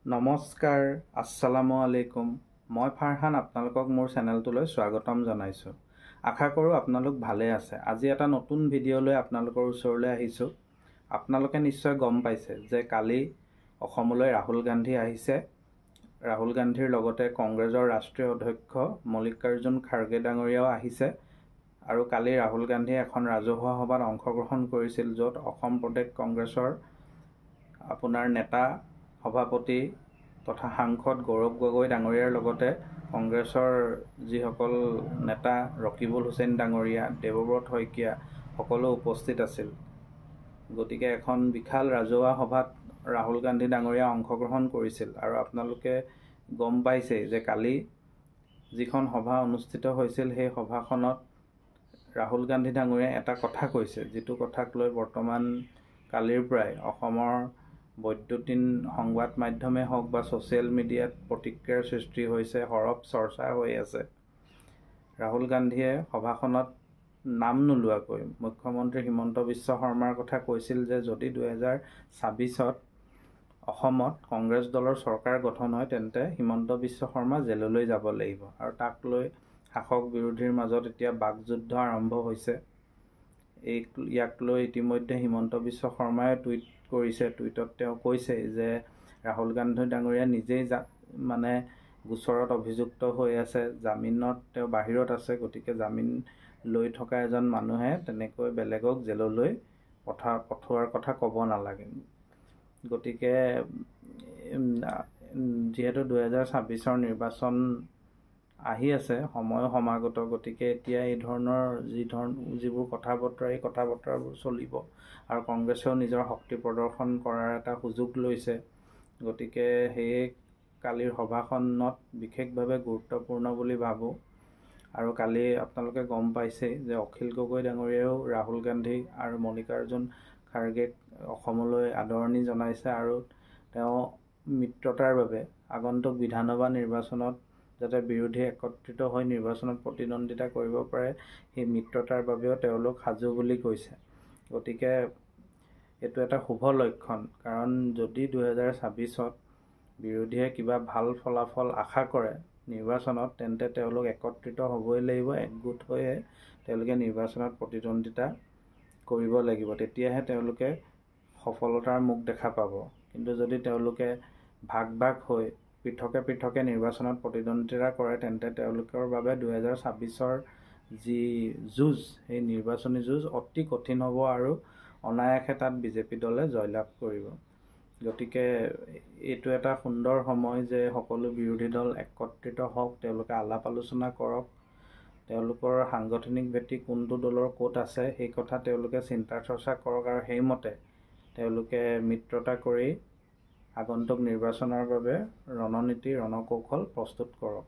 নমস্কাৰ, আসসালামু আলাইকুম। মই ফাৰহান আপোনালোকক মোৰ চেনেলটোলৈ স্বাগতম জনাইছোঁ। আশা কৰোঁ আপোনালোক ভালে আছে। আজি এটা নতুন ভিডিঅ' লৈ আপোনালোকৰ ওচৰলৈ আহিছোঁ। আপোনালোকে নিশ্চয় গম পাইছে যে কালি অসমলৈ ৰাহুল গান্ধী আহিছে। ৰাহুল গান্ধীৰ লগতে কংগ্ৰেছৰ ৰাষ্ট্ৰীয় অধ্যক্ষ মল্লিকাৰ্জুন খাৰ্গে ডাঙৰীয়াও আহিছে। আৰু কালি ৰাহুল গান্ধীয়ে এখন ৰাজহুৱা সভাত অংশগ্ৰহণ কৰিছিল, য'ত অসম প্ৰদেশ কংগ্ৰেছৰ আপোনাৰ নেতা সভাপতি তথা সাংসদ গৌৰৱ গগৈ ডাঙৰীয়াৰ লগতে কংগ্ৰেছৰ যিসকল নেতা ৰকিবুল হুছেইন ডাঙৰীয়া, দেৱব্ৰত শইকীয়া সকলো উপস্থিত আছিল। গতিকে এখন বিশাল ৰাজহুৱা সভাত ৰাহুল গান্ধী ডাঙৰীয়া অংশগ্ৰহণ কৰিছিল। আৰু আপোনালোকে গম পাইছেই যে কালি যিখন সভা অনুষ্ঠিত হৈছিল, সেই সভাখনত ৰাহুল গান্ধী ডাঙৰীয়াই এটা কথা কৈছে, যিটো কথাক লৈ বৰ্তমান কালিৰ পৰাই অসমৰ বৈদ্যুতিন সংবাদ মাধ্যমে হওক বা ছ'চিয়েল মিডিয়াত প্ৰতিক্ৰিয়াৰ সৃষ্টি হৈছে, সৰব চৰ্চা হৈ আছে। ৰাহুল গান্ধীয়ে সভাখনত নাম নোলোৱাকৈ মুখ্যমন্ত্ৰী হিমন্ত বিশ্ব শৰ্মাৰ কথা কৈছিল যে যদি 2026ত অসমত কংগ্ৰেছ দলৰ চৰকাৰ গঠন হয়, তেন্তে হিমন্ত বিশ্ব শৰ্মা জেললৈ যাব লাগিব। আৰু তাক লৈ শাসক বিৰোধীৰ মাজত এতিয়া বাকযুদ্ধ আৰম্ভ হৈছে। ইয়াক লৈ ইতিমধ্যে হিমন্ত বিশ্ব শৰ্মাই টুইট কৰিছে। টুইটত তেওঁ কৈছে যে ৰাহুল গান্ধী ডাঙৰীয়া নিজেই গোচৰত অভিযুক্ত হৈ আছে, জামিনত তেওঁ বাহিৰত আছে। গতিকে জামিন লৈ থকা এজন মানুহে তেনেকৈ বেলেগক জেললৈ পঠোৱাৰ কথা ক'ব নালাগে। গতিকে যিহেতু 2026ৰ নিৰ্বাচন আহি আছে, সময়ো সমাগত, গতিকে এতিয়া এই ধৰণৰ যিবোৰ কথা বতৰা, এই কথা বতৰাবোৰ চলিব। আৰু কংগ্ৰেছেও নিজৰ শক্তি প্ৰদৰ্শন কৰাৰ এটা সুযোগ লৈছে। গতিকে সেয়ে কালিৰ সভাখনত বিশেষভাৱে গুৰুত্বপূৰ্ণ বুলি ভাবোঁ। আৰু কালি আপোনালোকে গম পাইছেই যে অখিল গগৈ ডাঙৰীয়াও ৰাহুল গান্ধী আৰু মল্লিকাৰ্জুন খাৰ্গেক অসমলৈ আদৰণি জনাইছে। আৰু তেওঁ মিত্ৰতাৰ বাবে আগন্তুক বিধানসভা নিৰ্বাচনত যাতে বিৰোধী একত্ৰিত হৈ নিৰ্বাচনত প্ৰতিদ্বন্দ্বিতা কৰিব পাৰে, সেই মিত্ৰতাৰ বাবেও তেওঁলোক সাজু বুলি কৈছে। গতিকে এইটো এটা শুভ লক্ষণ, কাৰণ যদি 2026ত বিৰোধীয়ে কিবা ভাল ফলাফল আশা কৰে নিৰ্বাচনত, তেন্তে তেওঁলোক একত্ৰিত হ'বই লাগিব, একগোট হৈহে তেওঁলোকে নিৰ্বাচনত প্ৰতিদ্বন্দ্বিতা কৰিব লাগিব। তেতিয়াহে তেওঁলোকে সফলতাৰ মুখ দেখা পাব। কিন্তু যদি তেওঁলোকে ভাগ ভাগ হৈ পৃথকে নিৰ্বাচনত প্ৰতিদ্বন্দ্বিতা কৰে, তেন্তে তেওঁলোকৰ বাবে 2026ৰ যি যুঁজ, সেই নিৰ্বাচনী যুঁজ অতি কঠিন হ'ব আৰু অনায়াসে তাত বিজেপি দলে জয়লাভ কৰিব। গতিকে এইটো এটা সুন্দৰ সময় যে সকলো বিৰোধী দল একত্ৰিত হওক, তেওঁলোকে আলাপ আলোচনা কৰক, তেওঁলোকৰ সাংগঠনিক ভেটি কোনটো দলৰ ক'ত আছে সেই কথা তেওঁলোকে চিন্তা চৰ্চা কৰক, আৰু সেইমতে তেওঁলোকে মিত্ৰতা কৰি আগন্তুক নিৰ্বাচনৰ বাবে ৰণনীতি ৰণকৌশল প্ৰস্তুত কৰক।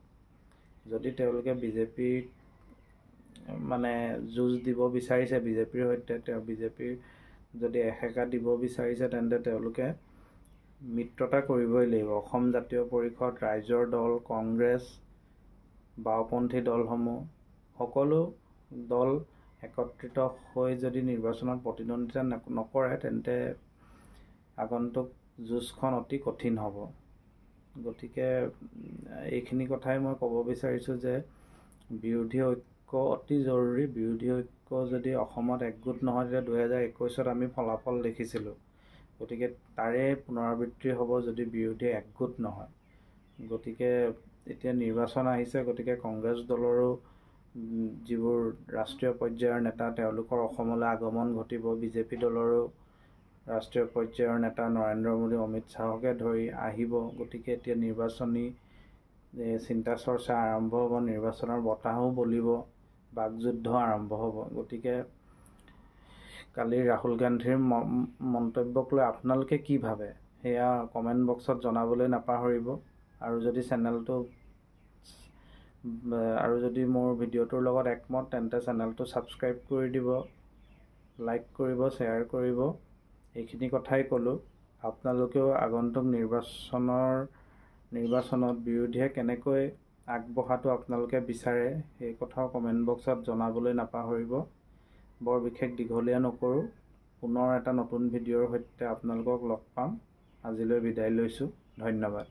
যদি তেওঁলোকে বিজেপিক যুঁজ দিব বিচাৰিছে বিজেপিৰ সৈতে, বিজেপিৰ যদি এসেকা দিব বিচাৰিছে, তেন্তে তেওঁলোকে মিত্ৰতা কৰিবই লাগিব। অসম জাতীয় পৰিষদ, ৰাইজৰ দল, কংগ্ৰেছ, বাওঁপন্থী দলসমূহ, সকলো দল একত্ৰিত হৈ যদি নিৰ্বাচনত প্ৰতিদ্বন্দ্বিতা নকৰে, তেন্তে আগন্তুক যুঁজখন অতি কঠিন হ'ব। গতিকে এইখিনি কথাই মই ক'ব বিচাৰিছোঁ যে বিৰোধী ঐক্য অতি জৰুৰী। বিৰোধী ঐক্য যদি অসমত একগোট নহয়, তেতিয়া 2021ত আমি ফলাফল দেখিছিলোঁ। গতিকে তাৰে পুনৰাবৃত্তি হ'ব যদি বিৰোধী একগোট নহয়। গতিকে এতিয়া নিৰ্বাচন আহিছে, গতিকে কংগ্ৰেছ দলৰো যিবোৰ ৰাষ্ট্ৰীয় পৰ্যায়ৰ নেতা, তেওঁলোকৰ অসমলৈ আগমন ঘটিব। বিজেপি দলৰো ৰাষ্ট্ৰীয় পৰ্যায়ৰ নেতা নৰেন্দ্ৰ মোদী, অমিত শ্বাহকে ধৰি আহিব। গতিকে এতিয়া নিৰ্বাচনী চিন্তা চৰ্চা আৰম্ভ হ'ব, নিৰ্বাচনৰ বতাহো বলিব, বাকযুদ্ধ আৰম্ভ হ'ব। গতিকে কালি ৰাহুল গান্ধীৰ মন্তব্যক লৈ আপোনালোকে কি ভাবে, সেয়া কমেণ্ট বক্সত জনাবলৈ নাপাহৰিব। আৰু যদি মোৰ ভিডিঅ'টোৰ লগত একমত, তেন্তে চেনেলটো ছাবস্ক্ৰাইব কৰি দিব, লাইক কৰিব, শ্বেয়াৰ কৰিব। এইখিনি কথাই ক'লোঁ। আপোনালোকেও আগন্তুক নিৰ্বাচনত বিৰোধীয়ে কেনেকৈ আগবঢ়াটো আপোনালোকে বিচাৰে, সেই কথাও কমেণ্ট বক্সত জনাবলৈ নাপাহৰিব। বৰ বিশেষ দীঘলীয়া নকৰোঁ, পুনৰ এটা নতুন ভিডিঅ'ৰ সৈতে আপোনালোকক লগ পাম। আজিলৈ বিদায় লৈছোঁ। ধন্যবাদ।